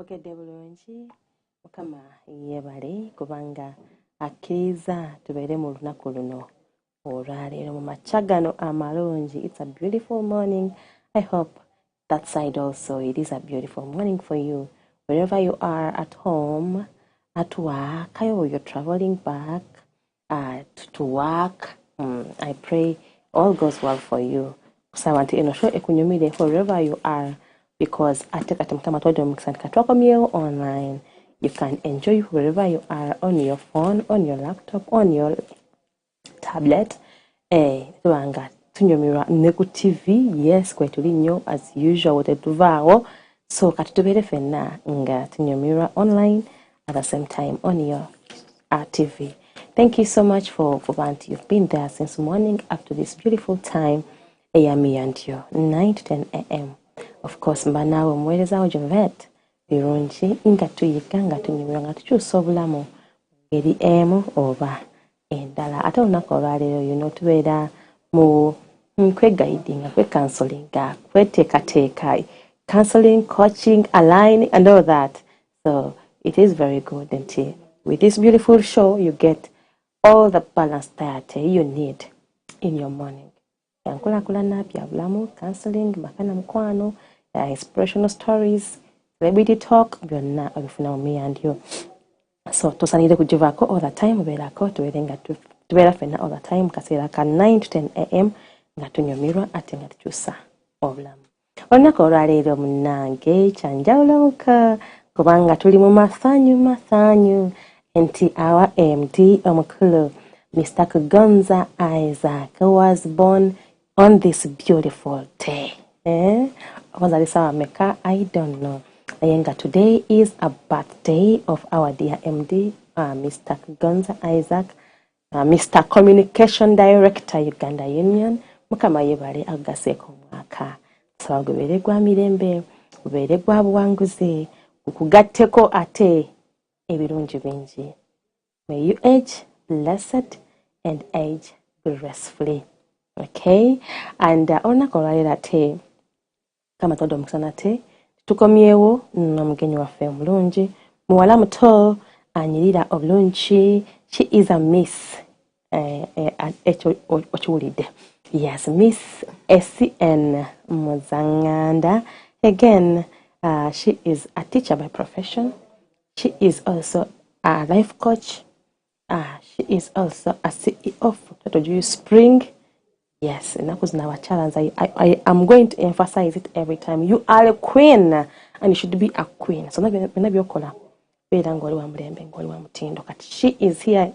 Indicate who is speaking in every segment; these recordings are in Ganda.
Speaker 1: Twokedde bulungi Mukama yeebale kubanga akkiriza tubeere mu lunaku luno olwaleero mu makya gano amalungi. It's a beautiful morning. I hope that side also it is a beautiful morning for you. Wherever you are, at home, at work, or you're traveling back to work, I pray all goes well for you. So I want to show ekunyumire wherever you are, because online. You can enjoy wherever you are, on your phone, on your laptop, on your tablet. Tunyumira neku TV, yes, kwetuli nnyo as usual wetuvaawo. So katutubere fenna nga tunyumira online at the same time on your TV. Thank you so much for that. You've been there since morning up to this beautiful time. Me and you, 9 to 10 a.m. Of course, mbanawe mwerezawo Jovet birungi nga tuyiga nga tunyumira nga tukyusa obulamu ngeri emu oba endala. Ate olunaku olwaleero tubeera mu kwegaidinga, kwekansolinga, kweteekateeka, counseling, coaching, aligning and all that. So it is very good until with this beautiful show you get all the balance that you need in your morning. Yankulakulana bya bulamu, counseling, makana mukwano, inspirational stories, celebrity talk, byonna obifuna me and you. So tosanire kujivako all the time, ubeerako tubeera fenna all the time kaseera ka 9 to 10 a.m. nga tunyumirwa ate nga tukyusa obulamu. Olunaku olwaleero munnange kyanjawulomuka kubanga tuli mu masanyu nti our MD omukulu Mr. Kugonza Isaac was born on this beautiful day. I don't know. Today is a birthday of our dear MD, Mr. Kugonza Isaac, Mr. Communication Director, Uganda Union. Mukama yebale agaseko mwaka. So gubere gwa mirembe, gubere gwa buwanguzi, kugatteko ate ebirungi bingi. May you age blessed and age gracefully. Okay? And olunaku olwaleero ate kama todo omukusana ate tukomyewo n'omugenyi waffe omulungi muwala muto anyirira obulungi. She is a miss okiwulidde. Yes, Miss ESSY MUZZANGANDA. Again, she is a teacher by profession. She is also a life coach. She is also a CEO of Totoju Spring. Yes, I am going to emphasize it every time. You are a queen and you should be a queen. So she is here,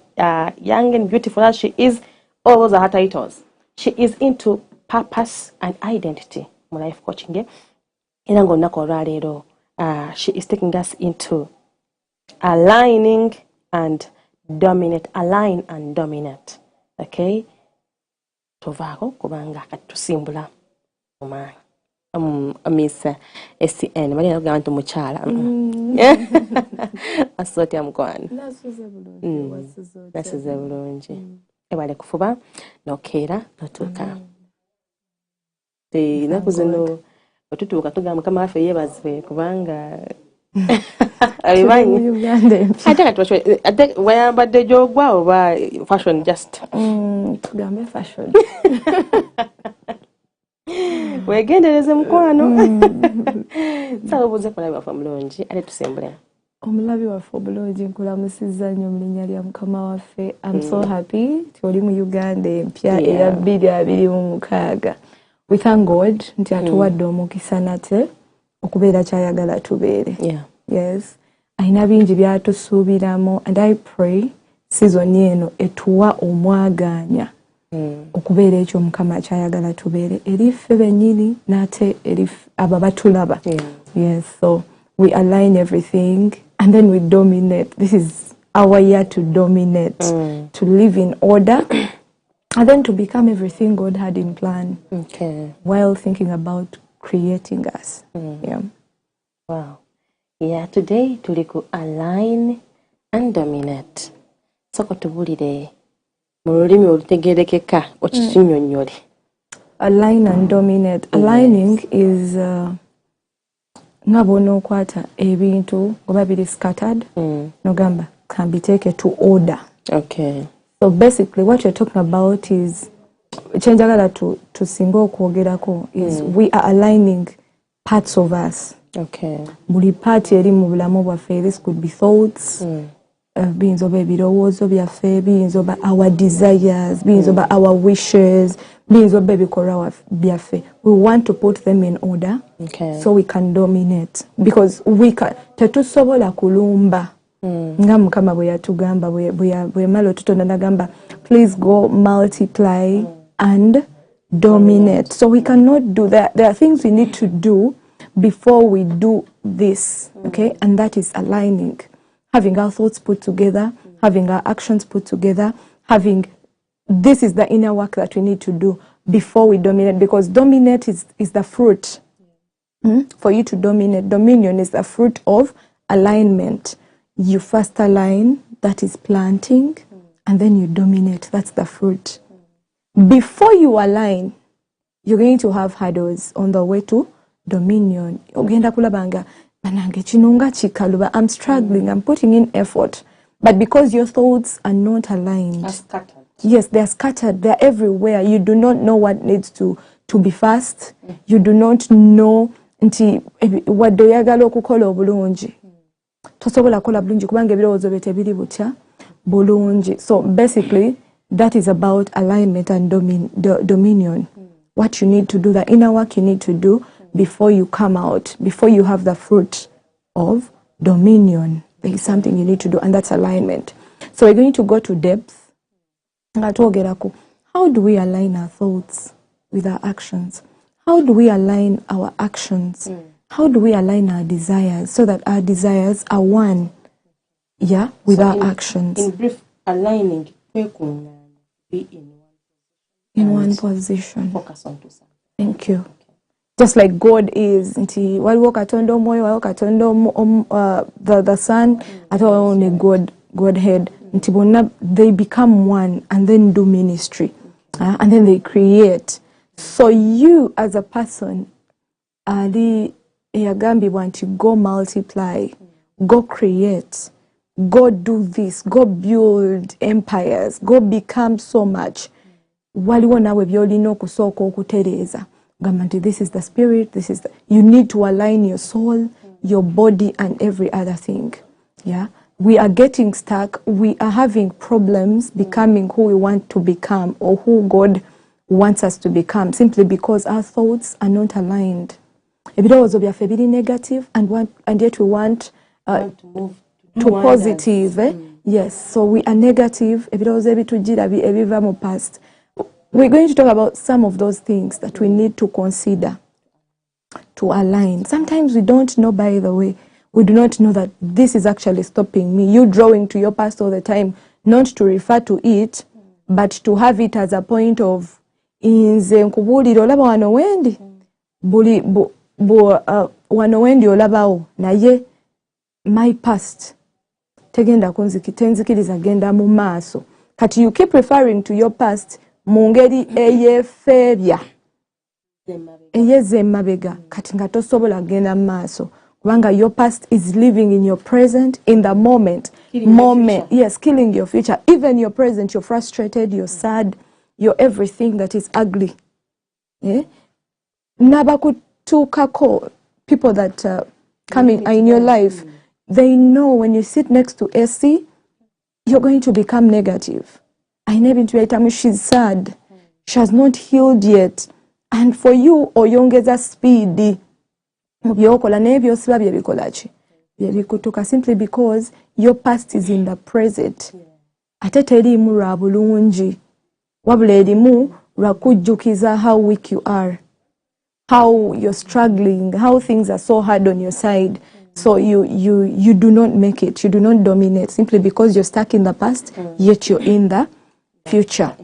Speaker 1: young and beautiful as she is. All those are her titles. She is into purpose and identity. Life coaching. She is taking us into aligning and dominate. Align and dominate. Okay? Tovako kubanga katusimbula Miss SN bali nagantu muchala asoti amukwana nasuze bulungi ebale kufuba nokera notuka nakuzino otutuka tugamba kama afe yebazibe kubanga ayibanyi Uganda ate wayambadde jogwa oba fashion just
Speaker 2: tugambe fashion
Speaker 1: wegendereze mukwano sawa buze kulabi waffe mulungi ate tusembule
Speaker 2: omulabi waffe bulungi nkulamusizza nnyo mu linnya lya mukama waffe. I'm so happy tuli mu Uganda empya eya 2026. We thank God nti atuwadde omukisa nate okubeera kyayagala tubeere. Yes, ayina bingi byatusuubiramu and I pray season eno etuwa omwaganya okubeera ekyo mukama kyayagala tubeere eri ffe bennyini nate eri abo batulaba. Yes, so we align everything and then we dominate. This is our year to dominate, to live in order and then to become everything God had in plan while thinking about creating us.
Speaker 1: Wow. Yeah, today tuliku align and dominate. Soko tubulire mu lulimi olutegerekeka okinyonnyole.
Speaker 2: Align and dominate. Aligning is ngabona okwata ebintu ngoba biri scattered nogamba can be taken to order.
Speaker 1: Okay.
Speaker 2: So basically what you're talking about is chenjagala to single kwogerako is we are aligning parts of us.
Speaker 1: Okay.
Speaker 2: Buli part eri mu bulamu bwaffe. This could be thoughts, biyinza oba ebirowoozo byaffe, biyinza oba our desires, biyinza oba our wishes, biyinza oba ebikolwa byaffe. We want to put them in order, so we can dominate, because tetusobola kulumba nga Mukama bwe yatugamba bwe mala otutonda nagamba please go multiply and dominate. So we cannot do that. There are things we need to do before we do this, okay? And that is aligning, having our thoughts put together, having our actions put together, this is the inner work that we need to do before we dominate, because dominate is the fruit. For you to dominate, dominion is the fruit of alignment. You first align, that is planting, and then you dominate, that's the fruit. Before you align, you're going to have hurdles on the way to dominion. Ogenda kulabanga banange chinonga chikaluba, I'm struggling, I'm putting in effort, but because your thoughts are not aligned, yes, they are scattered, they're everywhere. You do not know what needs to be fast. You do not know nti wadde oyagala okukola obulungi tosobola kola bulungi kubanga ebirowoozo bye tebiri butya bulungi. So basically that is about alignment and dominion. What you need to do, the inner work you need to do before you come out, before you have the fruit of dominion. There is something you need to do, and that's alignment. So we're going to go to depth. How do we align our thoughts with our actions? How do we align our actions? How do we align our desires so that our desires are one, with our actions?
Speaker 1: In brief, aligning, be
Speaker 2: in one position.
Speaker 1: Focus on something.
Speaker 2: Thank you. Just like God is, nti waliwo Katonda omwoyo, waliwo Katonda the Son, ate waliwo Godhead. Nti bonna they become one and then do ministry, and then they create. So you as a person, ali eyagambibwa nti go multiply, go create, go do this, go build empires, go become so much. Waliwo nawe byolina okusooka okutereeza. This is the spirit, you need to align your soul, your body, and every other thing. We are getting stuck. We are having problems becoming who we want to become or who God wants us to become, simply because our thoughts are not aligned. Ebirowoozo byaffe biri negative, and yet we want to move to positive. Yes, so we are negative. Ebirowoozo ebitujjira ebiva mu past. We're going to talk about some of those things that we need to consider to align. Sometimes we don't know, by the way, we do not know that this is actually stopping me. You drawing to your past all the time, not to refer to it, but to have it as a point of, inze nkubulira olaba wano wendi, wano wendi olabawo, naye my past, tegenda tenzikiriza genda mu maaso. Kati you keep referring to your past, mungeri eyefebya eyezemabega kati nga tosobola genda maaso kubanga your past is living in your present, in the moment, yes, killing your future. Even your present, you're frustrated, you're sad, you're everything that is ugly. Nabakutukako, people that come in your life, they know when you sit next to ESSY, you're going to become negative. I never to time she's sad. She has not healed yet. And for you, oyongeza speed. Simply because your past is in the present. Ate terimu lwa bulungi. Wabula erimu lwa kujjukiza how weak you are. How you're struggling, how things are so hard on your side. So you do not make it. You do not dominate simply because you're stuck in the past, yet you're in the future.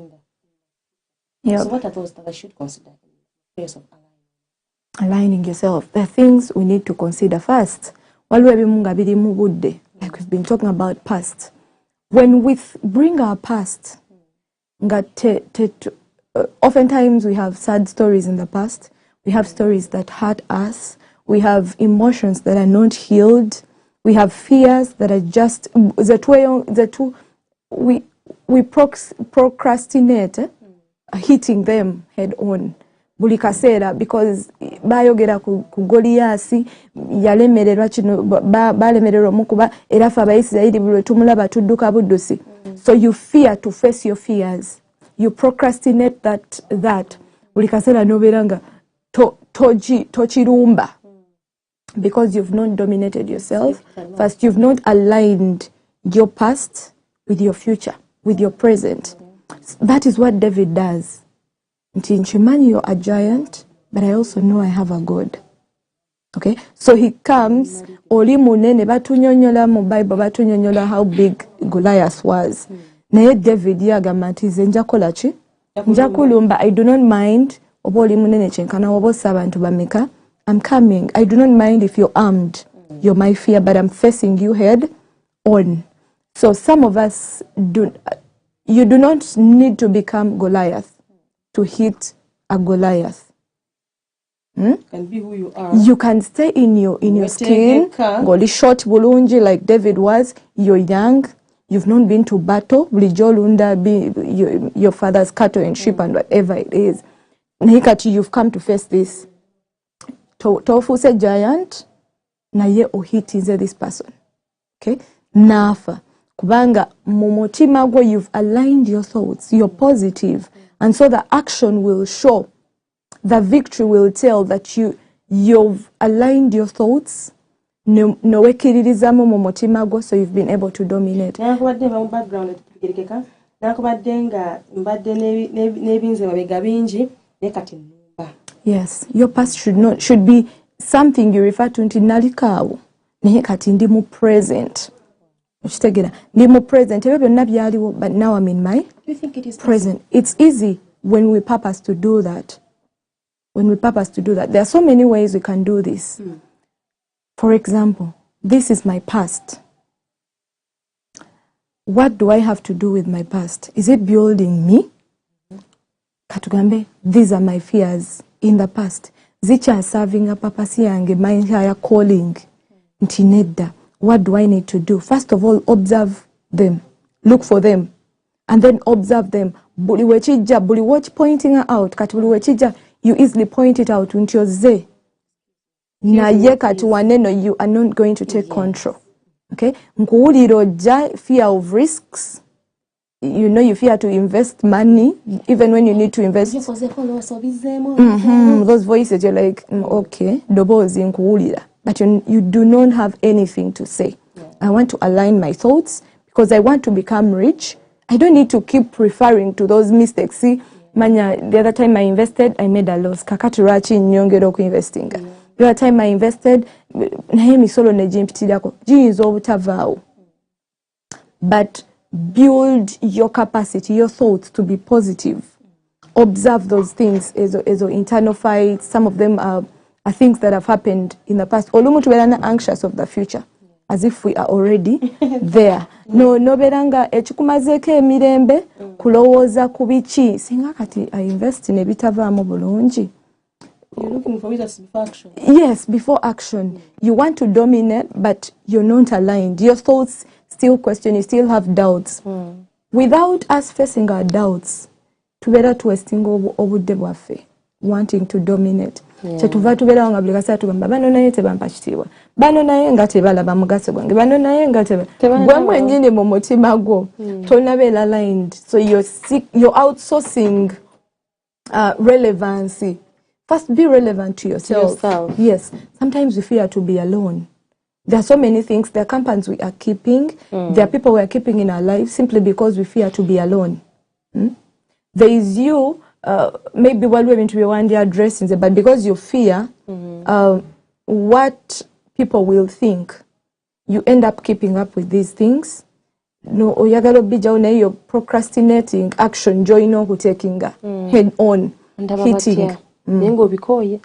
Speaker 1: So what are those that I should consider in the place of
Speaker 2: aligning yourself? There are things we need to consider first. Like we've been talking about past. When we bring our past, oftentimes we have sad stories in the past. We have stories that hurt us. We have emotions that are not healed. We have fears that are just we procrastinate hitting them head on. Buli kaseera because bayogera ku Goliath yalemererwa kino balemererwa mukuba era fa Abayisirayiri buli tumulaba tudduka buddusi. So you fear to face your fears. You procrastinate that. Buli kaseera noberanga tochirumba because you've not dominated yourself. First, you've not aligned your past with your future, with your present. That is what David does. Nchimani, you're a giant, but I also know I have a God. Okay? So he comes, oli munene batunyonyola mu Bible batunyonyola how big Goliath was. Naye David yagamba nti nze njakola ki? Njakulumba. I do not mind oba oli munene kyenkana oba abantu bameka. I'm coming. I do not mind if you're armed. You're my fear, but I'm facing you head on. So some of us you do not need to become Goliath to hit a Goliath.
Speaker 1: Can be who you are.
Speaker 2: You can stay in your skin. Goli short bulungi like David was. You're young. You've not been to battle. Bulijolunda your father's cattle and sheep and whatever it is. Nikati, you've come to face this. Tofu se giant. Na ye ohitize this person. Okay? Nafa. Kubanga mumotima gwo, you've aligned your thoughts. You're positive. And so the action will show. The victory will tell that you've aligned your thoughts. Nowekiririzamu mumotima gwo, so you've been able to dominate. Yes, your past should be something you refer to nti nalikawo naye kati ndi mu present. Ukitegera ndi mu present ebyo byonna byaliwo, but now I'm in my present. It's easy when we purpose to do that. There are so many ways we can do this. For example, this is my past. What do I have to do with my past? Is it building me? Katugambe, these are my fears in the past. Zicha serving a papasi yange, my entire calling. Ntinedda. What do I need to do? First of all, observe them. Look for them. And then observe them. Buli watch pointing out. Kati you easily point it out. Untioze. Na ye kati waneno, you are not going to take control. Okay? Nkuuliroja, fear of risks. You know, you fear to invest money, even when you need to invest. Those voices, you're like, okay, dobozi nkuulira. But you do not have anything to say. Yeah. I want to align my thoughts because I want to become rich. I don't need to keep referring to those mistakes. See, manya, the other time I invested, I made a loss. Kakaturachi nyongero ku investing. The other time I invested, naye misolo ne jimpitirako. Jiyinza obutavaawo. But build your capacity, your thoughts to be positive. Observe those things as internal fights. Some of them are things that have happened in the past. Olumu tuberana anxious of the future, as if we are already there. No beranga echikumazeke emirembe kulowooza ku biki singa kati I invest in ebitavaamu bulungi.
Speaker 1: You're looking for it as before action.
Speaker 2: Yes, before action. You want to dominate, but you're not aligned. Your thoughts still question, you still have doubts. Without us facing our doubts, tubeera tuwestinga obudde bwaffe wanting to dominate. Kyetuva tubeera nga buli kaseera tugamba bano naye tebampa kitiibwa, bano naye nga tebalaba mugaso gwange, bano naye nga gwe mwennyini mu mutima gwo tonabeera aligned. So you're outsourcing relevancy. First, be relevant to yourself. Yes. Sometimes we fear to be alone. There are so many things. There are companies we are keeping. There are people we are keeping in our lives simply because we fear to be alone. There is you, maybe while we're going to be one day addressing it, but because you fear what people will think, you end up keeping up with these things. No, oyagalo bija na you're procrastinating action, join no taking head on, hitting.
Speaker 1: Nengo bikoye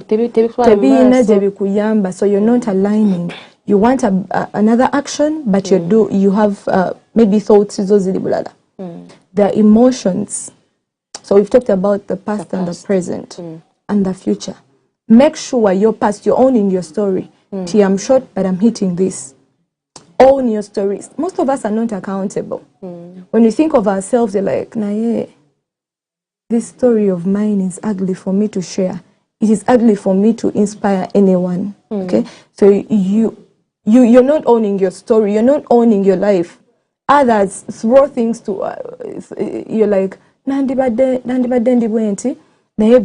Speaker 2: tebina je bikuyamba, so you're not aligning. You want another action, but you have maybe thoughts zozili bulala. There are emotions. So we've talked about the past and the present and the future. Make sure you're past, you're owning your story. I'm short, but I'm hitting this. Own your stories. Most of us are not accountable. When we think of ourselves, you're like, nah, yeah, this story of mine is ugly for me to share. It is ugly for me to inspire anyone. Okay, so you're not owning your story. You're not owning your life. Others throw things to you're like nandibadde naye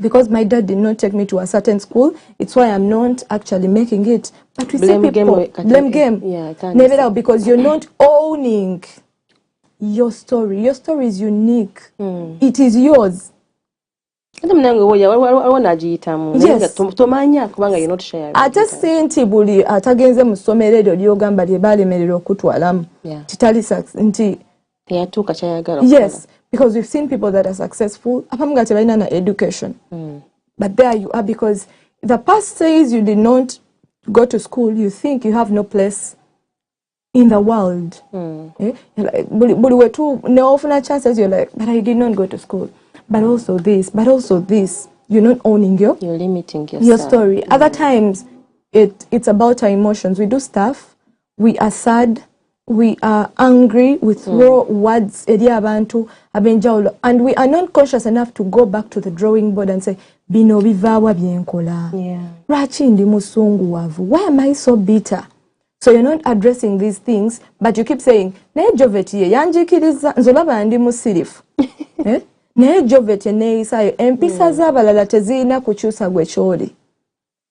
Speaker 2: because my dad did not take me to a certain school, it's why I'm not actually making it. But we see people blame game.
Speaker 1: Yeah, I can't
Speaker 2: never because you're not owning your story. Your story is unique. It is yours.
Speaker 1: Yes.
Speaker 2: Ate senti buli atagenze mu ssomero eryo ly'ogamba lye baalemerera okutwalamu kitali nti
Speaker 1: teyatuuka kyayagala.
Speaker 2: Yes, because we've seen people that are successful abamu nga tebalina na education, but there you are because the past says you did not go to school, you think you have no place in the world. Buli wetu neofuna chances, you're like, but I did not go to school, but also this, you're not owning you're
Speaker 1: limiting
Speaker 2: your story. Other times it's about our emotions. We do stuff, we are sad, we are angry, we throw words eri abantu abenjawulo, and we are not conscious enough to go back to the drawing board and say bino bivaawa byenkola, lwaki ndi musunguwavu, why am I so bitter? So you're not addressing these things, but you keep saying naye Jovet ye yanjikiriza nzolaba ndi musirifu. Naye Jovet ye neeyisayo empisa z'abalala tezirina kukyusa gwe kyoli,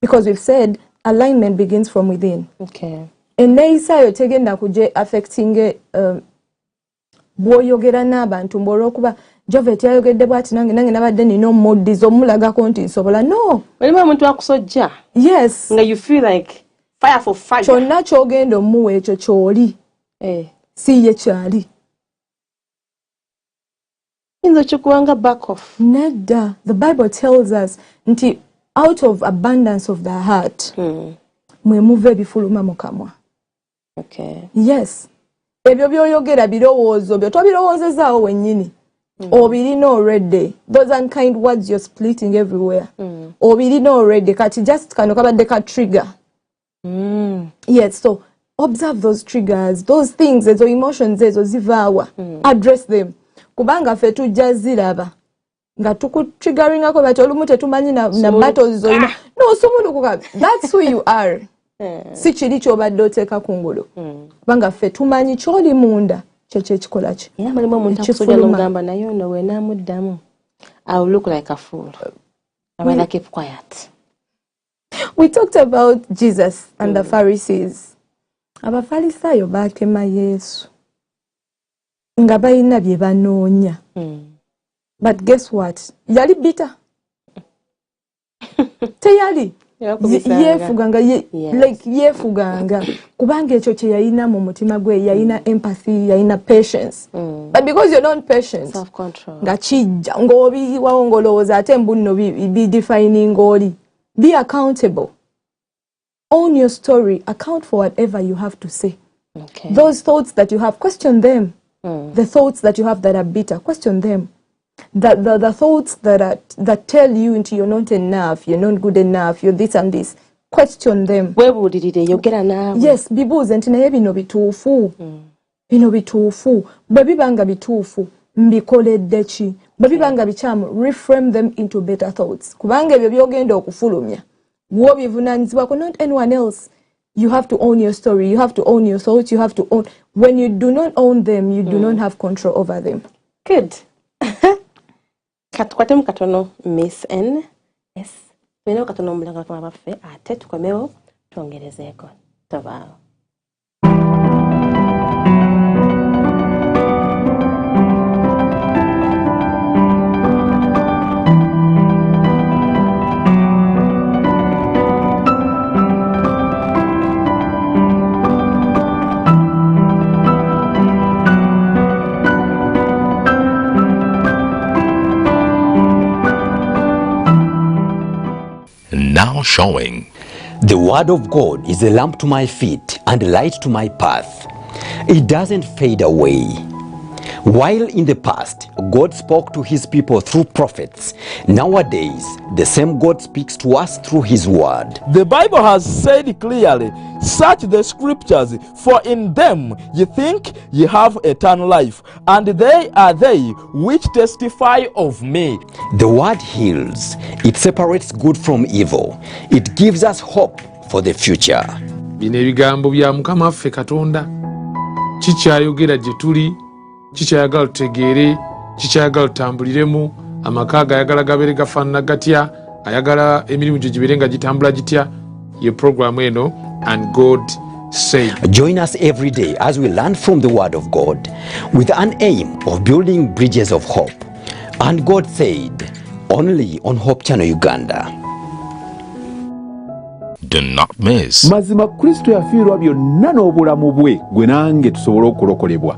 Speaker 2: because we've said alignment begins from within.
Speaker 1: Okay.
Speaker 2: Eneeyisayo tegenda kuje affecting bw'oyogera n'abantu olw'okuba Jovet yayogedde bw'ati nange nabadde nina omuddiza omulagako nti nsobola. No.
Speaker 1: Walimu omuntu akusojja.
Speaker 2: Yes.
Speaker 1: Nga you feel like fire for fire.
Speaker 2: Kyonna ky'ogenda omuwa ekyo ky'oli. Si ye kyali.
Speaker 1: Inzo ky'okuwanga back off.
Speaker 2: Nedda. The Bible tells us nti out of abundance of the heart mwe muva ebifuluma mu kamwa.
Speaker 1: Okay.
Speaker 2: Yes. Ebyo by'oyogera birowoozo byo tobirowoozezaawo wennyini. Obirina already. Those unkind words you're splitting everywhere. Obirina already. Kati just kano kabadde ka trigger. Yes, so observe those triggers, those things, ezo emotions ezo zivaawa. Address them. Kubanga ffe tujja ziraba nga tukutriggeringako bati olumu tetumanyi na battles zolina. No, somulukuka. That's who you are. Si kiri ky'obadde oteeka kungulu. Kubanga ffe tumanyi ky'oli munda kyekyo ekikola ki.
Speaker 1: Era mulimu omuntu akusojja n'omugamba naye ono we naamuddamu. I will look like a fool. I will keep quiet.
Speaker 2: We talked about Jesus and the Pharisees. Abafalisaayo baakema Yesu nga balina bye banoonya. But guess what? Yali bitter. Teyali. Yeefuganga like yeefuganga kubanga ekyo kye yalina mu mutima gwe, yalina empathy, yalina patience. But because you're not patient,
Speaker 1: self control,
Speaker 2: nga kijja ng'obiwawo ng'olowooza ate mbu nno bi defining oli. Be accountable. Own your story. Account for whatever you have to say.
Speaker 1: Okay.
Speaker 2: Those thoughts that you have, question them. The thoughts that you have that are bitter, question them. The thoughts that tell you into you're not enough, you're not good enough, you're this and this, question them. Yes, bibuuze nti naye bino bituufu. Bino bituufu. Bwe bibanga bituufu, mbikoledde ki? Bwe bibanga bikyamu, reframe them into better thoughts. Kubanga ebyo byogenda okufulumya. Wobivunaanyizibwako, not anyone else. You have to own your story. You have to own your thoughts. You have to own. When you do not own them, you do not have control over them.
Speaker 1: Good. Katukwatemu katono Miss N. Yes. Tulina katono mulanga kama baffe ate tukomewo twongerezeeko. Tobaawo.
Speaker 3: Now showing.
Speaker 4: The word of God is a lamp to my feet and a light to my path. It doesn't fade away. While in the past, God spoke to his people through prophets, nowadays, the same God speaks to us through his word.
Speaker 3: The Bible has said clearly, search the scriptures, for in them ye think ye have eternal life, and they are they which testify of me.
Speaker 4: The word heals. It separates good from evil. It gives us hope for the future.
Speaker 5: Bino ebigambo bya Mukama waffe Katonda kikyayogera gye tuli, kikyayagala tutegeere, kikyayagala tutambuliremu, amaka gayagala gabeere gafaanana gatya, ayagala emirimu gye gibeere nga gitambula gitya. Ye programu eno And God Said.
Speaker 4: Join us every day as we learn from the Word of God with an aim of building bridges of hope. And God Said, only on Hope Channel Uganda.
Speaker 6: Do not miss.
Speaker 7: Mazima Kristo yafiirwa byonna n'obulamu bwe gwe nange tusobole okulokolebwa.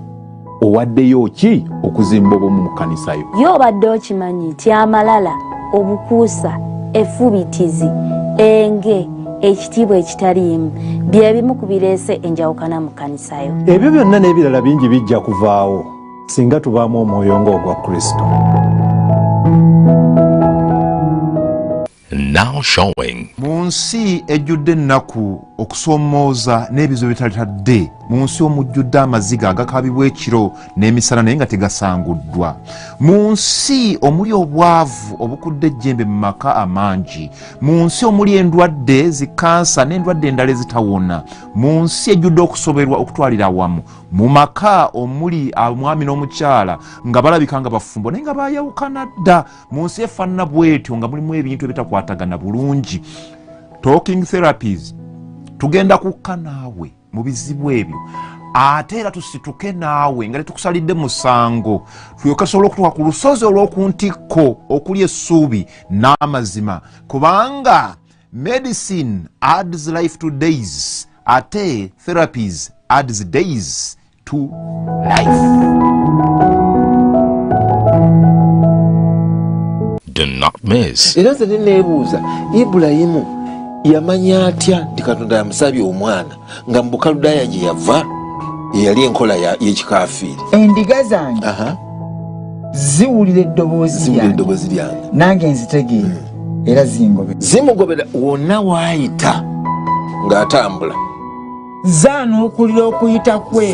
Speaker 7: Owaddeyo ki okuzimba obumu mu kkanisa yo?
Speaker 8: Yo obadde okimanyi nti amalala, obukuusa, effubitizi, enge, ekitiibwa ekitaliimu bye bimu ku bireese enjawukana mu kkanisa yo.
Speaker 7: Ebyo byonna n'ebirala bingi bijja kuvaawo singa tubaamu omwoyo ng'ogwa Kristo.
Speaker 6: Now showing.
Speaker 9: Munsi ejjudde ennaku okusoomooza n'ebizo bitalitadde, munsi omujjudde amaziga agakabibwa ekiro n'emisana naye nga tegasanguddwa, munsi omuli obwavu obukudde ejjembe mu maka amangi, munsi omuli endwadde zikansa n'endwadde endala ezitawona, munsi ejjudde okusoberwa okutwalira awamu, mu maka omuli omwami n'omukyala nga balabika nga bafumbo naye nga baayawukana dda, munsi efaanana bw'etyo nga mulimu ebintu ebitakwatagana bulungi. Talking therapies tugenda kukka naawe mu bizibu ebyo, ate era tusituke naawe nga tetukusalidde musango, tulyoke tusobole okutuuka ku lusozi olw'okuntikko okuli essuubi n'amazima, kubanga medicine adds life to days, ate therapies adds days to life.
Speaker 6: Do not miss.
Speaker 10: Era nze neebuuza, Ibulayimu yamanya atya nti Katonda yamusabye omwana nga mu Bukaludaaya gye yava yali enkola y'ekikaafiiri?
Speaker 11: Endiga zange ziwulira eddoboozi lyange nange nzitegeera era
Speaker 10: zimugobera wonna waayita ng'atambula.
Speaker 11: Zaanuukulira okuyita kwe,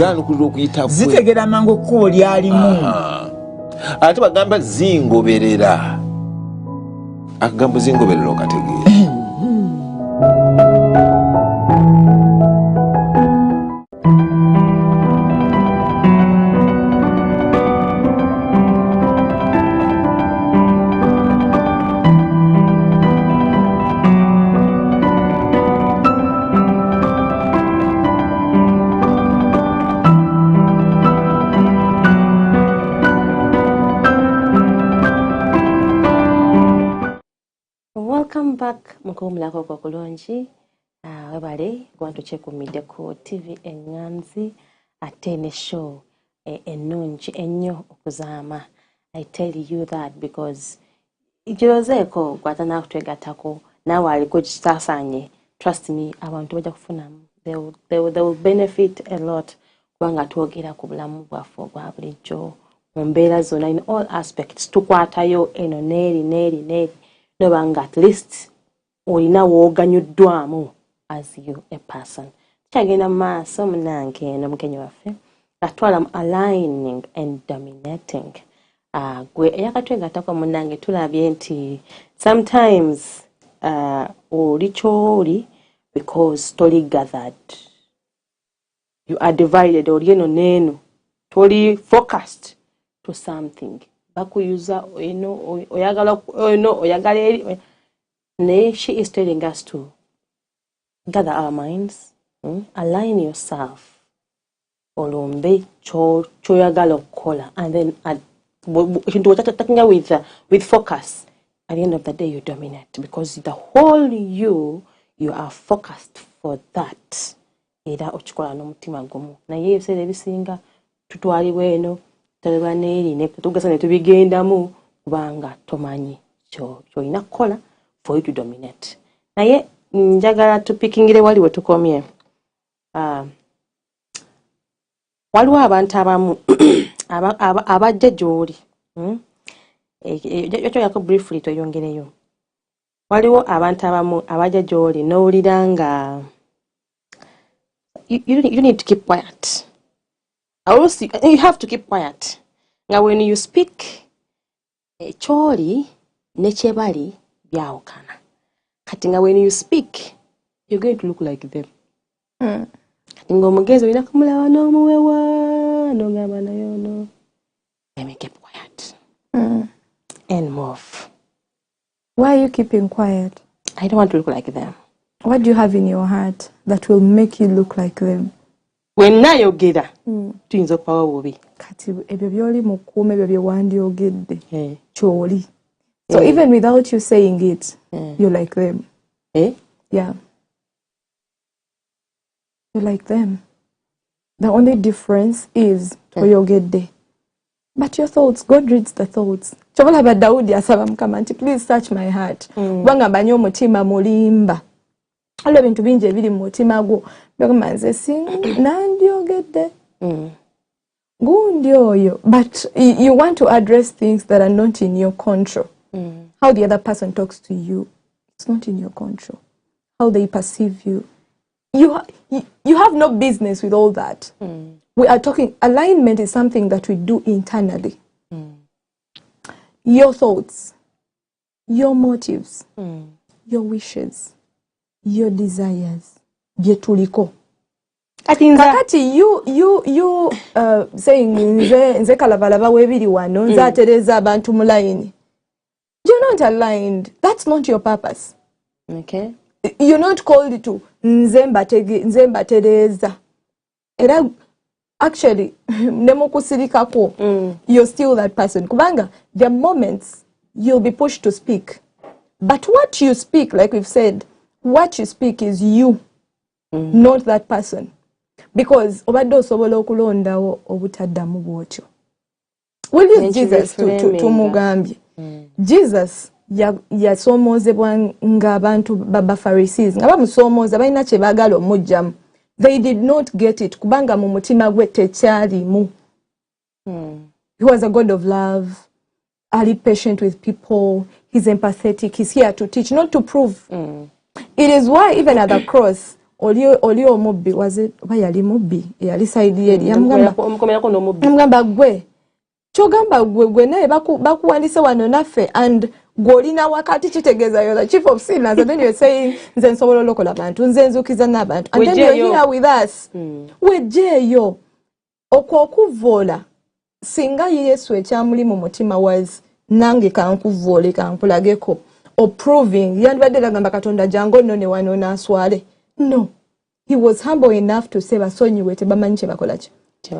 Speaker 11: zitegera mangu ekkubo lyalimu.
Speaker 10: Ate bagamba zingoberera. Akagambo zingoberera okategeera.
Speaker 1: Welcome back mukumulako kwa kulonji. Webale gwantuchekumidde ku TV Enganzi atene show enungi ennyo okuzaama. I tell you that because ikirozeeko gwatana kutwegatako nawe aliko kitasanye. Trust me, abantu bajja kufunamu. They will benefit a lot kubanga twogera ku bulamu bwaffe obwa bulijjo mu mbeera zonna in all aspects. Tukwatayo eno neeri nobanga at least olina wooganyuddwamu as you a person. Kyagenda maaso munange n'omugenyi waffe atwala mu aligning and dominating. Gwe eyakatwegattako munange tulabye nti sometimes oli kyoli because toli gathered. You are divided, oli eno n'eno. Toli focused to something. Bakuyuza oyagala eri. She is telling us to gather our minds, align yourself, olombe choyagala okukola, and then with focus. At the end of the day, you dominate because the whole you are focused for that. Era okikola n'omutima gumu. Naye ebiseera ebisinga tutwalibwa eno taleba neeri netugasa netubigendamu kubanga tomanyi kyolina kukola for you to dominate. Naye njagala tupikingire wali we tukomye. Waliwo abantu abamu abajja gy'oli ekyo yako briefly toyongereyo. Waliwo abantu abamu abajja gy'oli n'owulira nga you need to keep quiet. Also, you have to keep quiet. Now when you speak, choli nechebali byawukana. Kati nga when you speak, you're going to look like them. Kati nga omugezi olina kumulaba n'omuwewa n'ogamba nayo no. Let me keep quiet. And move.
Speaker 2: Why are you keeping quiet?
Speaker 1: I don't want to look like them.
Speaker 2: What do you have in your heart that will make you look like them?
Speaker 1: When nayogera tuyinza okubawa bubi.
Speaker 2: Kati ebyo byoli mu kkuuma ebyo bye wandyogedde kyoli. So even without you saying it, you're like them. Yeah. You're like them. The only difference is toyogedde. But your thoughts, God reads the thoughts. Chobalaba Daudi asaba Mukama nti please search my heart. Kubanga mbanyi omutima mulimba. Waliwo ebintu bingi ebiri mu mutima gwo. Byogamba nze nandyogedde. Gundi oyo. But you want to address things that are not in your control. How the other person talks to you, it's not in your control. How they perceive you. You have no business with all that. We are talking, alignment is something that we do internally. Your thoughts, your motives, your wishes, your desires. Byetuliko. Kakati you saying nze kalabalaba webiri wano nze atereza abantu mu line. You're not aligned. That's not your purpose.
Speaker 1: Okay.
Speaker 2: You're not called to nze mbatereza. Era actually nemukusirikako you're still that person. Kubanga there are moments you'll be pushed to speak. But what you speak, like we've said, what you speak is you, not that person. Because obadde osobola okulondawo obutaddamu bwotyo. We'll use Jesus to mugambye. Jesus yasoomozebwa ng'abantu b'Abafarisees nga bamusoomoza balina kye baagala omugyamu. They did not get it kubanga mu mutima gwe tekyalimu. He was a God of love, ali patient with people, he's empathetic, he's here to teach, not to prove. It is why even at the cross oli omubbi yali mubbi yali side yeri yamugamba gwe kyogamba gwe naye bakuwandise wano naffe and gwolina wakati kitegeeza you're the chief of sinners and then you're saying nze nsobola olokola abantu nze nzukiza n'abantu and then you're here with us. Wejjeeyo okuvoola singa Yesu ekyamuli mu mutima was nange kankuvoole kankulageko or proving yandibadde lagamba Katonda jango nno ne wano n'aswale. No, he was humble enough to say basonyiwe tebamanyi kye bakola ki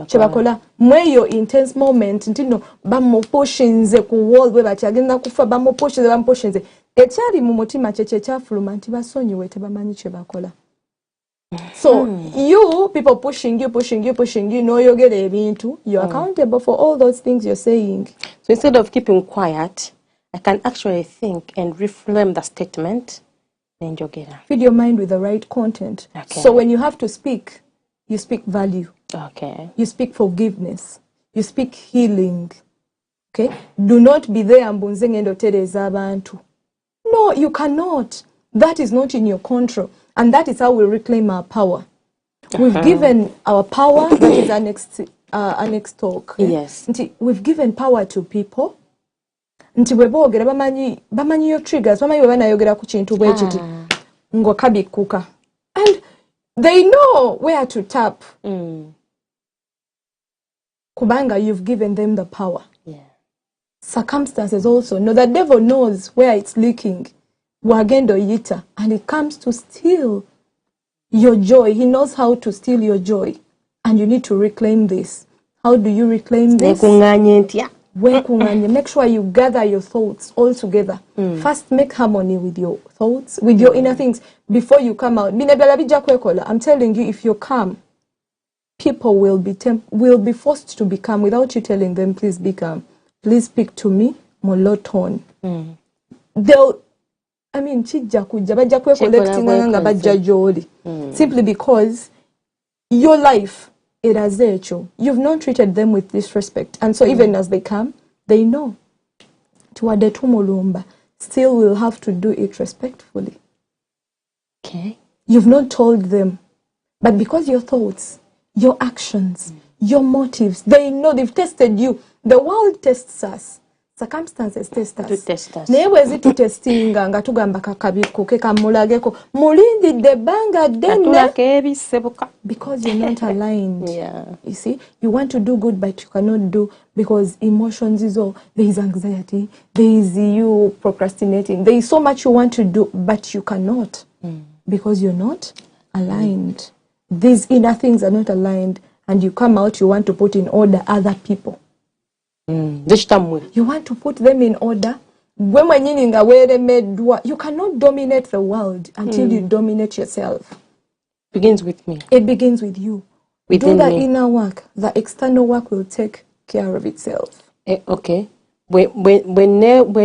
Speaker 2: kyebakola mweyo intense moment nti no bamupushinze ku wall bwe bati agenda kufa bamupushinze ekyali mu mutima kye kyafuluma nti basonyiwe tebamanyi kye bakola. So you people pushing you n'oyogera ebintu you're accountable for all those things you're saying.
Speaker 1: So instead of keeping quiet, I can actually think and reframe the statement.
Speaker 2: Feed your mind with the right content. Okay. So when you have to speak, you speak value.
Speaker 1: Okay.
Speaker 2: You speak forgiveness. You speak healing. Okay? Do not be there mbunze ngendo tereza abantu. No, you cannot. That is not in your control. And that is how we reclaim our power. We've given our power, that is our next talk.
Speaker 1: Yes.
Speaker 2: We've given power to people. Nti bweboogera bamanyi your triggers, bamanyi bwe banayogera ku kintu bwe kiti ng'okabikuka. And they know where to tap. Kubanga you've given them the power.
Speaker 1: Yeah.
Speaker 2: Circumstances also. No, the devil knows where it's leaking. Wagendo yita. And it comes to steal your joy. He knows how to steal your joy. And you need to reclaim this. How do you reclaim this? Make sure you gather your thoughts all together. First, make harmony with your thoughts, with your inner things before you come out. I'm telling you, if you're calm, people will be forced to be calm without you telling them, please be calm. Please speak to me, low tone. Simply because your life you've not treated them with disrespect, and so even as they come, they know tuwadde tumulumba, still we'll have to do it respectfully.
Speaker 1: Okay.
Speaker 2: You've not told them, but because your thoughts, your actions, your motives, they know, they've tested you. The world tests us. Circumstances test us. Naye bweziti testinga nga tugamba kakabiko ke kamulageko mulindidde ebbanga ddene because you're not aligned. You see, you want to do good but you cannot do because emotions is all. There is anxiety, there is you procrastinating, there is so much you want to do but you cannot because you're not aligned. These inner things are not aligned, and you come out, you want to put in order other people. You want to put them in order. You cannot dominate the world until you dominate yourself.
Speaker 1: Begins with me.
Speaker 2: It begins with you. Do the inner work. The external work will take care of itself.
Speaker 1: Okay. Whenever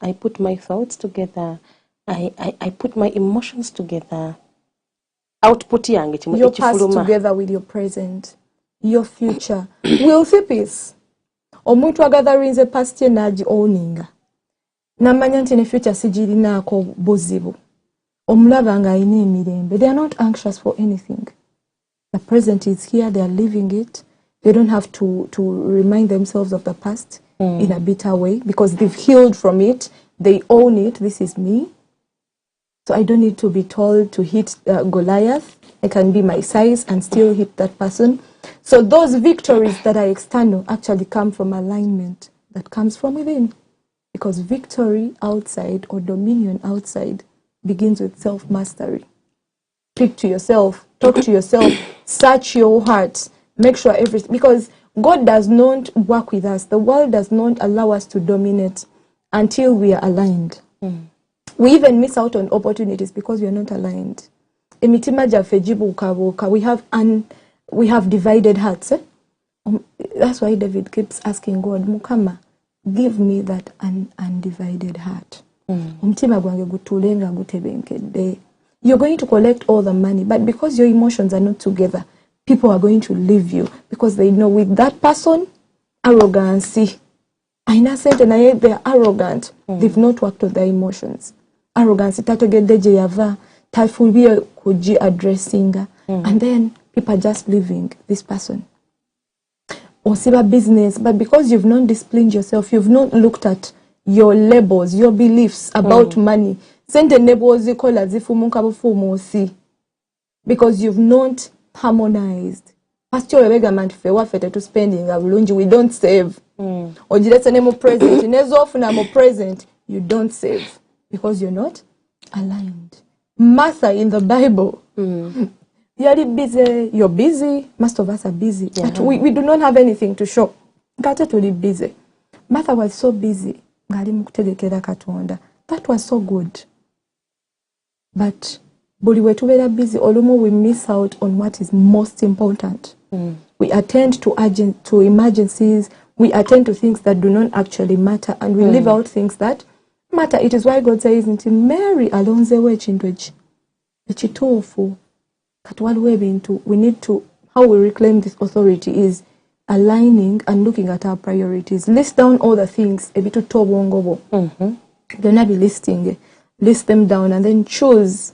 Speaker 1: I put my thoughts together, I put my emotions together. Output
Speaker 2: your past together with your present, your future will see peace. Omuntu agatherinze past ye nagi owninga namanya nti ne future sigirinaako buzibu omulaba nga ayina emirembe. They are not anxious for anything. The present is here, they are living it. They don't have to remind themselves of the past in a bitter way because they've healed from it. They own it. This is me. So I don't need to be told to hit Goliath. I can be my size and still hit that person. So those victories that are external actually come from alignment that comes from within. Because victory outside or dominion outside begins with self-mastery. Speak to yourself, talk to yourself, search your heart, make sure everything, because God does not work with us. The world does not allow us to dominate until we are aligned. We even miss out on opportunities because we are not aligned. Emitima jaffe gibuukabuuka. We have divided hearts. That's why David keeps asking God, Mukama, give me that undivided heart. Omutima gwange gutulenga gutebenkedde. You're going to collect all the money, but because your emotions are not together, people are going to leave you because they know with that person, arrogancy. Aina sente naye they are arrogant. They've not worked on their emotions. Arrogance tategedde gye yava, tafulbye kugi addressinga, and then people are just leaving this person. Osiba business, but because you've not disciplined yourself, you've not looked at your labels, your beliefs about money. Sente nebo zikola zifumuka bufuumusi. Because you've not harmonized. Pastor Webega fe wafete to spending abulungi, we don't save. Ojiretse ne mu present, nezofuna mu present, you don't save because you're not aligned. Martha in the Bible, you're busy, you're busy, most of us are busy, but we do not have anything to show. Gata tuli busy. Martha was so busy, ngali mukutegekera Katonda. That was so good. But buli we tubeera busy, olumu we miss out on what is most important. We attend to emergencies, we attend to things that do not actually matter, and we leave out things that matter. It is why God says, Mary alonzewo ekintu ekituufu kati waliwo ebintu. We need to, how we reclaim this authority is aligning and looking at our priorities. List down all the things ebituta obwongo bwo. Byonna be listing. List them down and then choose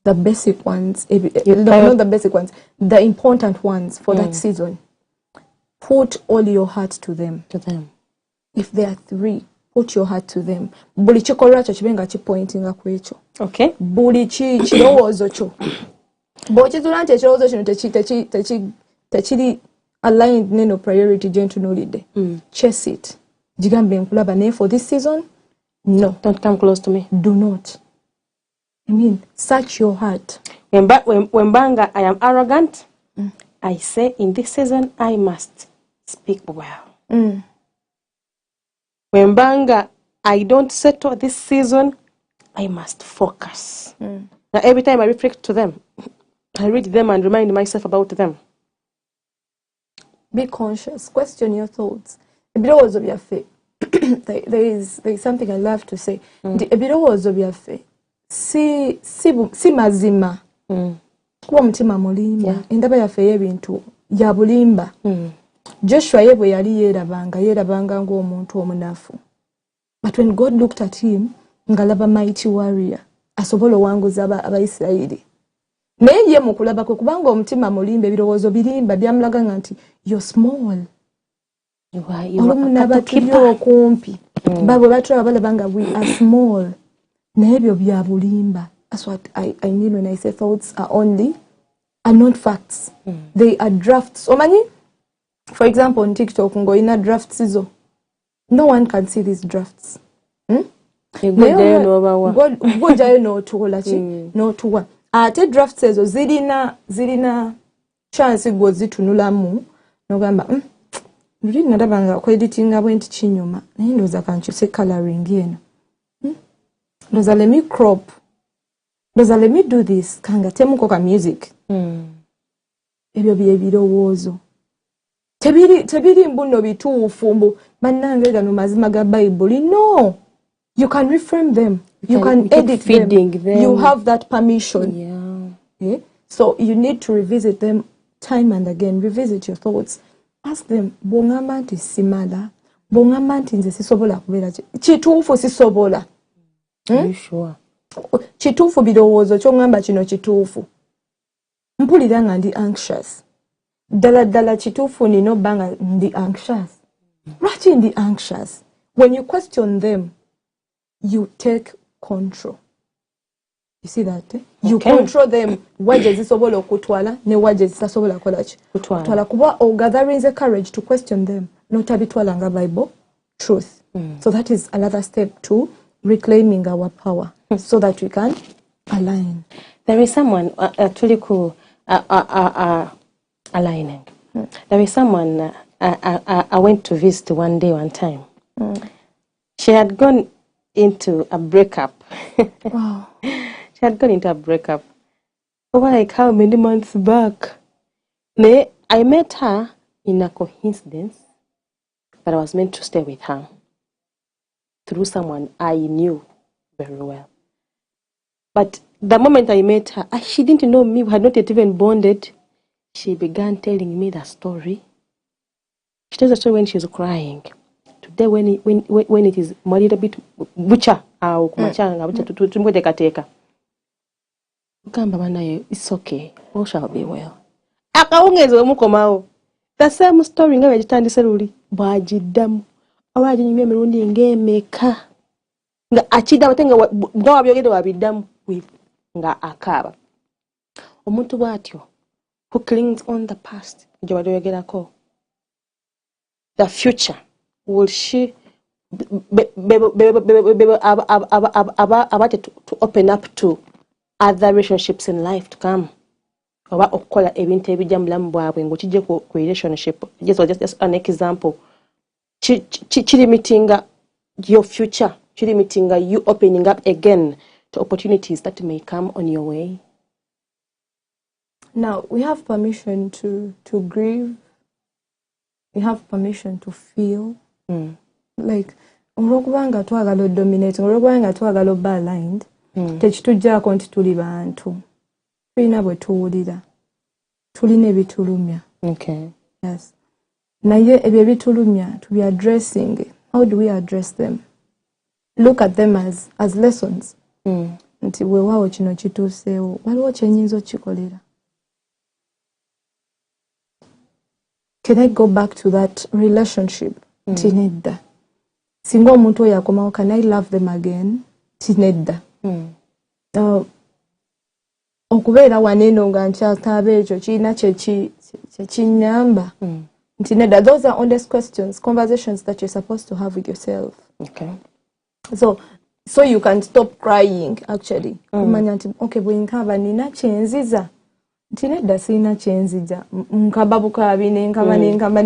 Speaker 2: the basic ones, not the basic ones, the important ones for that season. Put all your heart to them. If there are 3, put your heart to them. Buli kikolwa kyo kibenga kipointinga ku ekyo.
Speaker 1: Okay.
Speaker 2: Buli kirowoozo kyo. Bw'okizula nti ekirowoozo kino tekiri aligned neno priority gye ntunuulidde. Chase it. Gigambe nkulaba naye for this season, no.
Speaker 1: Don't come close to me.
Speaker 2: Do not. I mean, search your heart.
Speaker 1: When banga I am arrogant, I say in this season I must speak well. When banga I don't settle this season, I must focus. Now every time I reflect to them, I read them and remind myself about them.
Speaker 2: Be conscious. Question your thoughts. Ebirowoozo byaffe. There is something I love to say. Ebirowoozo byaffe si mazima. kuba mutima mulimba endaba yaffe y'ebintu ya bulimba. Joshua ye bwe yali yeerabanga ng'omuntu omunafu. But when God looked at him, ngalaba mighty warrior, asobola owanguza Abayisirayiri. Naye ye mu kulaba kwe kubanga omutima mulimba, ebirowoozo birimba byamulaga nga nti you're small. Olumu n'abatuli okumpi babo batulaba balaba nga we are small. Naye ebyo bya bulimba. That's what I mean when I say thoughts are not facts. They are drafts. Omanyi? For example, on TikTok, ngoina drafts izo. No one can see these drafts. Gojayo no tuola chi no tuwa. Ate drafts ezo zirina chance go zitunulamu no gamba ndiri ndabanga ko editing abwenti chinyuma naye ndoza kanchuse coloring yeno. Ndoza let me crop. Ndoza let me do this kanga temuko ka music. Ebyo byebirowoozo. Tebiri mbuno bituufu mbu bannange gano mazima ga Bible. No. You can reframe them. You can edit them. You have that permission. Yeah. So you need to revisit them time and again. Revisit your thoughts. Ask them, bongamba nti simala, bongamba nti nze sisobola kubeera kituufu sisobola.
Speaker 1: You sure?
Speaker 2: Kituufu birowoozo kyongamba kino kituufu. Mpulira nga ndi anxious. Dala kituufu nino banga ndi anxious. Lwaki ndi anxious? When you question them, you take control. You see that? You control them. Waje zisobola okutwala ne waje zisasobola kolachi. Kutwala kuba o gathering the courage to question them. Not abitwala nga Bible truth. So that is another step to reclaiming our power so that we can align.
Speaker 1: There is someone actually cool aligning. There is someone I went to visit one day, one time. She had gone into a breakup.
Speaker 2: Wow.
Speaker 1: She had gone into a breakup. Over like how many months back? I met her in a coincidence, but I was meant to stay with her through someone I knew very well. But the moment I met her, she didn't know me, we had not yet even bonded. She began telling me the story. She tells the story when she was crying. Today, when it is more a little bit butcher, it's okay, all shall be well. The same story nga wagitandise luli bwagiddamu awaginyumya emirundi ng'emeka nga akiddamu ate nga wabyogedde wabiddamu nga akaaba. Omuntu bw'atyo who clings on the past gye walyogerako, the future, will she about to open up to other relationships in life to come? Oba okukola ebintu ebijja mu bulamu bwabwe ng'okijje ku relationship. Just an example. Limiting your future, limiting you opening up again to opportunities that may come on your way.
Speaker 2: Now, we have permission to grieve. We have permission to feel. Like, olwokubanga twagala dominate, olwokubanga twagala oba aligned, tekitujjaako nti tuli bantu. Tulina bwe tuwulira. Tulina ebitulumya.
Speaker 1: Okay.
Speaker 2: Yes. Naye ebyo ebitulumya, to be addressing, how do we address them? Look at them as lessons. Nti weewaawo kino kituuseewo, waliwo kyenyinza okikolera. Can I go back to that relationship? Tinedda. Singa omuntu oyo akomawo, can I love them again? Tinedda. Okubeera waneeno nga nkyataaba ekyo kirina kyekinyamba. Tinedda. Those are honest questions, conversations that you're supposed to have with yourself.
Speaker 1: Okay.
Speaker 2: So you can stop crying, actually. Kumanya nti, okay, bwe nkaba nina kyenziza. Tinedda sirina kyenzija. Nkaba bukaabi nenkaba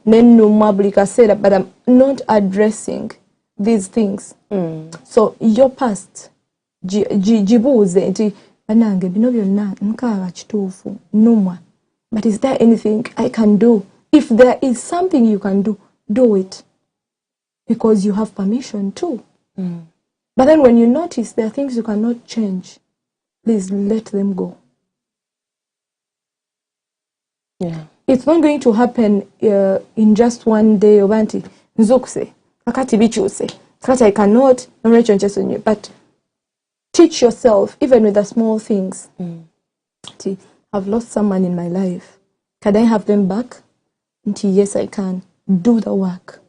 Speaker 2: nennumwa buli kaseera, but I'm not addressing these things. So your past, jibuuze nti banange bino byonna nkaaba kituufu nnumwa. But is there anything I can do? If there is something you can do, do it. Because you have permission too. But then when you notice there are things you cannot change, please let them go. It's not going to happen in just one day. Obanti nzokuse akati bichuse kati I cannot but teach yourself even with the small things. I've lost someone in my life. Can I have them back? Yes, I can. Do the work.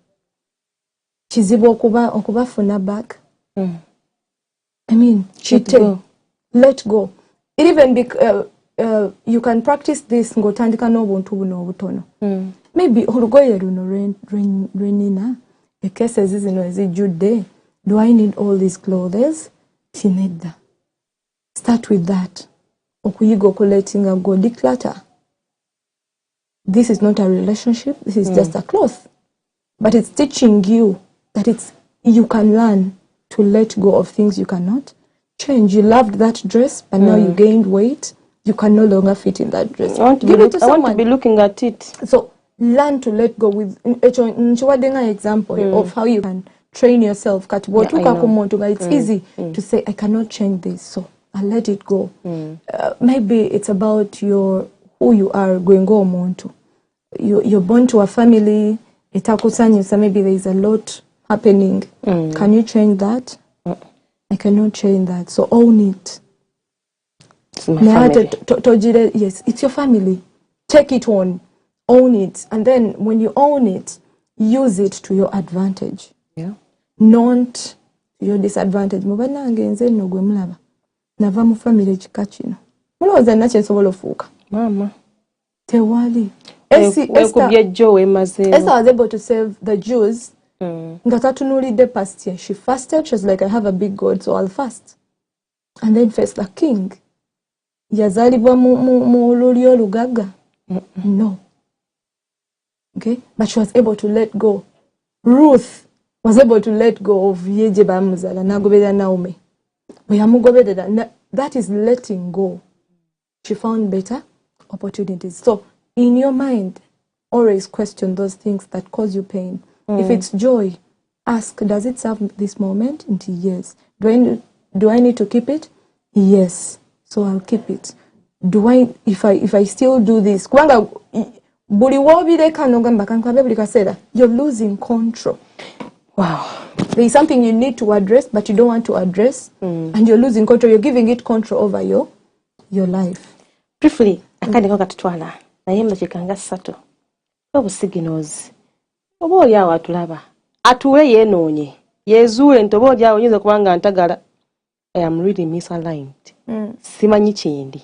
Speaker 2: Chizibu okuba funa back. I mean, let go. It even be, you can practice this ngotandika n'obuntu buno obutono. Maybe olugoye luno renina ekese zino ezijjudde. Do I need all these clothes? Tinedda. Start with that. Okuyiga okuletting go declutter. This is not a relationship. This is just a cloth. But it's teaching you that you can learn to let go of things you cannot change. You loved that dress, but now you gained weight. You can no longer fit in that dress. I want to
Speaker 1: be looking at it.
Speaker 2: So learn to let go with an example of how you can train yourself. It's easy to say, I cannot change this, so I'll let it go. Maybe it's about who you are going on to. You're born to a family, so maybe there is a lot happening. Can you change that? I cannot change that, so own it.
Speaker 1: It's my family.
Speaker 2: Yes, it's your family. Take it on, own it, and then when you own it, use it to your advantage. Not your disadvantage. Nava mu family chika kino. Mulowooza nakye nsobola ofuuka.
Speaker 1: Mama.
Speaker 2: Tewali.
Speaker 1: Esther
Speaker 2: was able to save the Jews. Nga tatunulidde past year. She fasted. She was like, I have a big God, so I'll fast. And then face the king. Yazalibwa mu olulyo olugaga. No. Okay? But she was able to let go. Ruth was able to let go of yeje bamuzala nagobera Naomi. That is letting go. She found better opportunities. So in your mind, always question those things that cause you pain. If it's joy, ask, does it serve this moment? Yes. Do I need to keep it? Yes. So I'll keep it. If I still do this, you're losing control.
Speaker 1: Wow.
Speaker 2: There is something you need to address, but you don't want to address, and you're losing control. You're giving it control over your life.
Speaker 1: Briefly, akandi katutwala naye machikanga sato. Obusignals. Obo ya watulaba. Atuwe yenoonye. Yezuule ntobo ya onyeza kubanga ntagala. I am really misaligned. Simanyi kindi.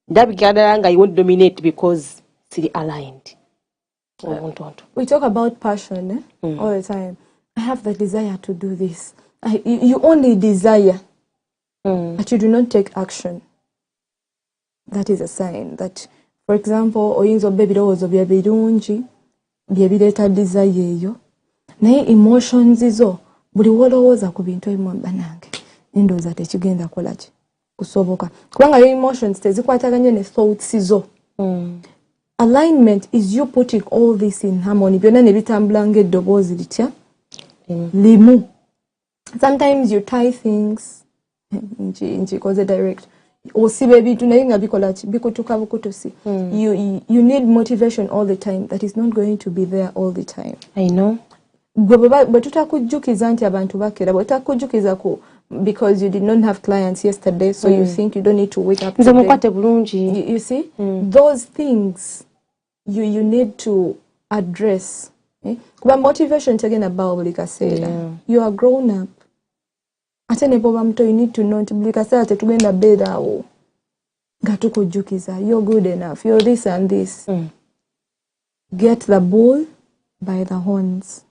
Speaker 1: Ndabikadala nga you won't dominate because siri aligned.
Speaker 2: We talk about passion all the time. I have the desire to do this. You only desire, but you do not take action. That is a sign that, for example, oyinza obebirowozo bya birungi byebireta desire eyo naye emotions zo buli wolowooza ku bintu ebimu banange endowooza tekigenda kolaki kusoboka kubanga yo emotions tezikwataganye ne thoughts zo. Alignment is you putting all this in harmony. Byonna ne bitambula ng'eddoboozi litya limu. Sometimes you tie things nchikoze direct osiba ebintu naye nga bikola ki bikutuka bukutusi. You need motivation all the time that is not going to be there all the time.
Speaker 1: I know.
Speaker 2: Bwe tutakujjukiza nti abantu bakera bwe tutakujjukiza ku because you did not have clients yesterday, so you think you don't need to wake up today. You see, those things you need to address. But motivation again about Bulikasera. You are grown up. You need to know Bulikasera tugenda beda o. Gatuko jukiza. You're good enough. You're this and this. Get the bull by the horns.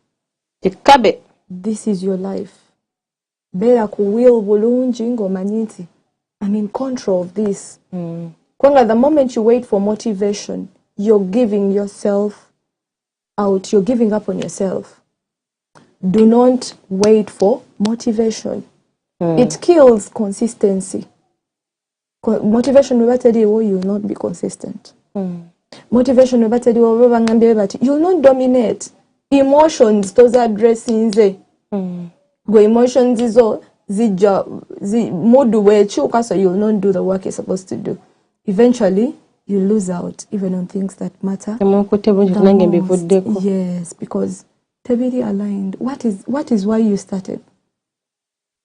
Speaker 2: This is your life. Bera ku will bulungi ng'omanyiti. I'm in control of this. Kwanga, the moment you wait for motivation, you're giving yourself out. You're giving up on yourself. Do not wait for motivation. It kills consistency. Motivation will tell you you will not be consistent. Motivation will tell you you will not dominate. Emotions, those are dressings. Go emotions is all mood way chuka, so you will not do the work you're supposed to do. Eventually, you lose out even on things that matter. Yes, because tebiri aligned. What is why you started?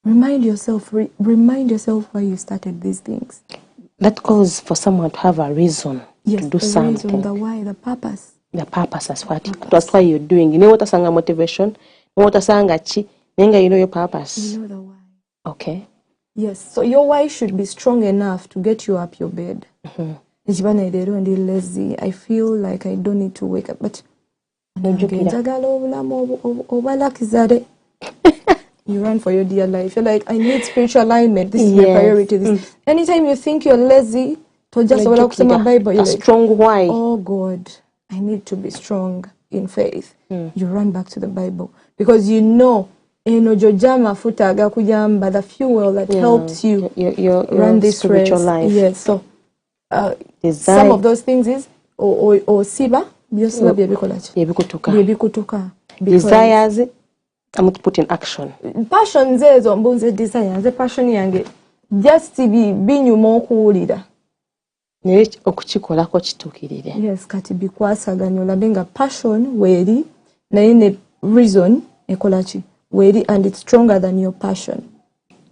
Speaker 2: Remind yourself why you started these things.
Speaker 1: That calls for someone to have a reason to do something.
Speaker 2: Reason, the why, the purpose.
Speaker 1: The purpose is that's why you're doing. You know what asanga motivation? You know what asanga chi? Nenga, you know your purpose.
Speaker 2: You know the why.
Speaker 1: Okay.
Speaker 2: Yes. So your why should be strong enough to get you up your bed. Lazy. I feel like I don't need to wake up, but you run for your dear life. You're like, I need spiritual alignment. This is my priority. Anytime you think you're lazy, to just my Bible, you're like,
Speaker 1: strong why?
Speaker 2: Oh God, I need to be strong in faith. You run back to the Bible because you know the fuel that helps you run this
Speaker 1: spiritual
Speaker 2: race.
Speaker 1: life.
Speaker 2: Yes. So some of those things is or siba byebikutuka.
Speaker 1: Desires I'm to put in action.
Speaker 2: Passion zezo mbunze desire passion yange just binyuma okuwulira
Speaker 1: naye okukikolako kituukirire.
Speaker 2: Yes, kati bikwasaganya olabe nga passion weeri naye ne reason ekolaki weeri, and it's stronger than your passion.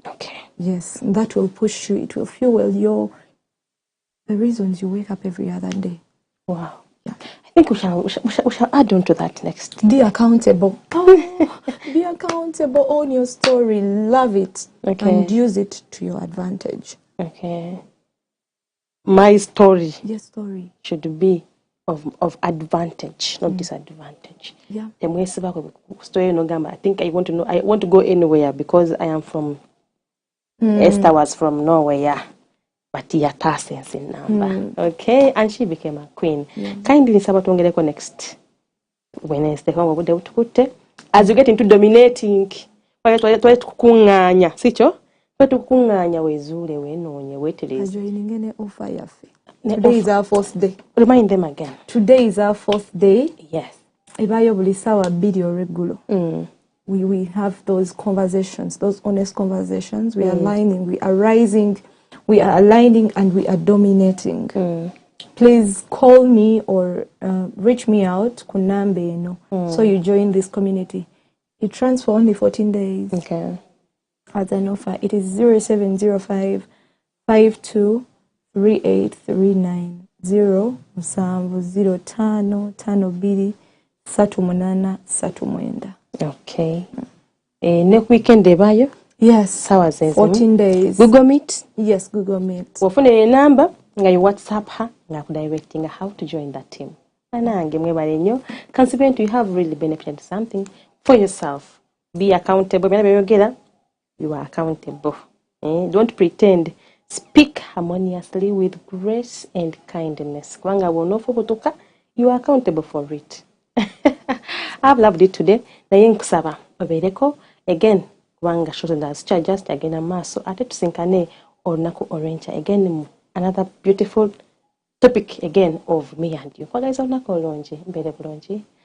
Speaker 1: Okay.
Speaker 2: Yes, that will push you, it will fuel the reasons you wake up every other day.
Speaker 1: Wow. Yeah. I think we shall add on to that next.
Speaker 2: Be accountable. Be accountable. Own your story. Love it.
Speaker 1: Okay.
Speaker 2: And use it to your advantage.
Speaker 1: Okay. My story.
Speaker 2: Your story
Speaker 1: should be of advantage, not disadvantage.
Speaker 2: Yeah.
Speaker 1: I think I want to go anywhere because I am from Esther was from Norway, but sense in number. Okay, and she became a queen. Kindly sabatongeleko next Wednesday as you get into dominating tukunganya sicho tukunganya wezule wenonye wetelezi.
Speaker 2: Today is our fourth day.
Speaker 1: Remind them again.
Speaker 2: Today is our fourth day.
Speaker 1: Yes.
Speaker 2: Ebayo bulisawa video regular. We have those conversations, those honest conversations. We are aligning, we are rising, we are aligning, and we are dominating. Please call me or reach me out. Kunambe, no. So you join this community. It runs for only 14 days.
Speaker 1: Okay.
Speaker 2: As an offer, it is 0705 52 3839 0552 3839.
Speaker 1: Okay. Next weekend ebayo?
Speaker 2: Yes.
Speaker 1: Sawa zenze.
Speaker 2: 14 days.
Speaker 1: Google Meet?
Speaker 2: Yes, Google Meet.
Speaker 1: Wafune number nga you WhatsApp her nga directing how to join that team. Anange mwebale nnyo. Consequent you have really benefited something for yourself. Be accountable. You are accountable. Don't pretend. Speak harmoniously with grace and kindness. You are accountable for it. I've loved it today. Nayenkusaba obereko again wanga shouldas just again amaso ate tusinkane olunaku orange again another beautiful topic again of me and you. Kwa guys olunaku olungi mbere bulungi.